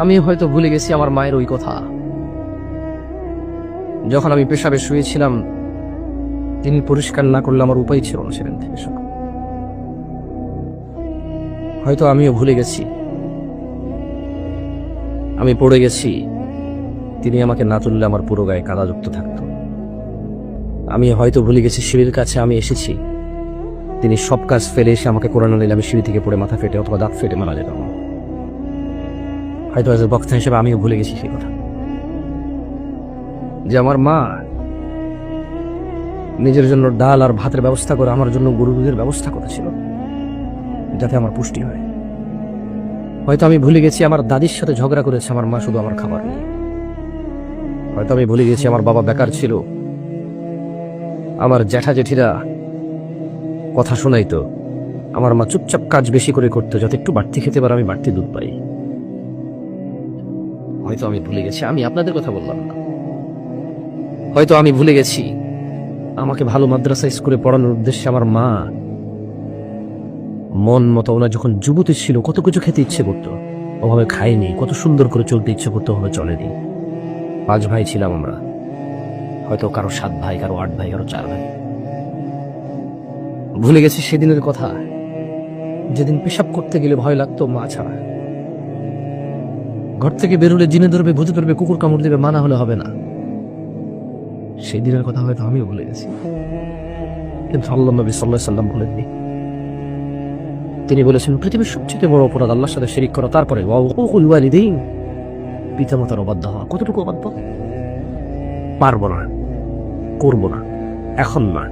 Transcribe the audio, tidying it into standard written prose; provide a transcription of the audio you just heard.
আমি হয়তো ভুলে গেছি আমার মায়ের ওই কথা, যখন আমি পেশাবে শুয়েছিলাম তিনি পরিষ্কার না করলে আমার উপায় ছিল না সেখান থেকে সব। হয়তো আমিও ভুলে গেছি, আমি পড়ে গেছি, তিনি আমাকে না তুললে আমার পুরো গায়ে কাদাযুক্ত থাকতো। আমি হয়তো ভুলে গেছি সিঁড়ির কাছে আমি এসেছি, তিনি সব কাজ ফেলে এসে আমাকে কোরআন নিলে আমি সিঁড়ি থেকে পড়ে মাথা ফেটে অথবা দাঁত ফেটে মারা যেতাম। হয়তো এজ এ বক্তা হিসেবে আমিও ভুলে গেছি সেই কথা, যে আমার মা নিজের জন্য ডাল আর ভাতের ব্যবস্থা করে আমার জন্য গরু দুধের ব্যবস্থা করেছিল যাতে আমার পুষ্টি হয়। হয়তো আমি ভুলে গেছি আমার দাদির সাথে ঝগড়া করেছে আমার মা শুধু আমার খাবার নিয়ে। হয়তো আমি ভুলে গেছি আমার বাবা বেকার ছিল, আমার জ্যাঠা জেঠিরা কথা শোনাইতো, আমার মা চুপচাপ কাজ বেশি করে করতো যাতে একটু বাড়তি খেতে পারে, আমি বাড়তি দুধ পাই। হয়তো আমি ভুলে গেছি, আমি আপনাদের কথা বললাম না, হয়তো আমি ভুলে গেছি আমাকে ভালো মাদ্রাসা স্কুলে পড়ানোর উদ্দেশ্যে আমার মা মন মতো, ওনার যখন যুবতী ছিল কত কিছু খেতে ইচ্ছে করতো, ওভাবে খাইনি, কত সুন্দর করে চলতে ইচ্ছে করতো, ওভাবে চলেনি। 5 ভাই ছিলাম আমরা, হয়তো কারো 7 ভাই, কারো 8 ভাই, কারো 4 ভাই। ভুলে গেছি সেদিনের কথা, যেদিন পেশাব করতে গেলে ভয় লাগতো মা ছাড়া। ঘর থেকে বেরোলে জিনে ধরবে, ভূতে ধরবে, কুকুর কামড় দেবে, মানা হলে হবে না। সেই দিনের কথা হয়তো আমিও ভুলে গেছি, কিন্তু আল্লাহ নবী সাল্লাল্লাহু আলাইহি ওয়াসাল্লাম ভুলেননি। তিনি বলেছেন পৃথিবীর সবচেয়ে বড় অপরাধ আল্লাহর সাথে শিরিক করা, তারপরে ওয়াউকুল ওয়ালিদাইন, পিতামাতার অবাধ্য হওয়া। কতটুকু অবাধ্য? পারবো না, করবো না, এখন না,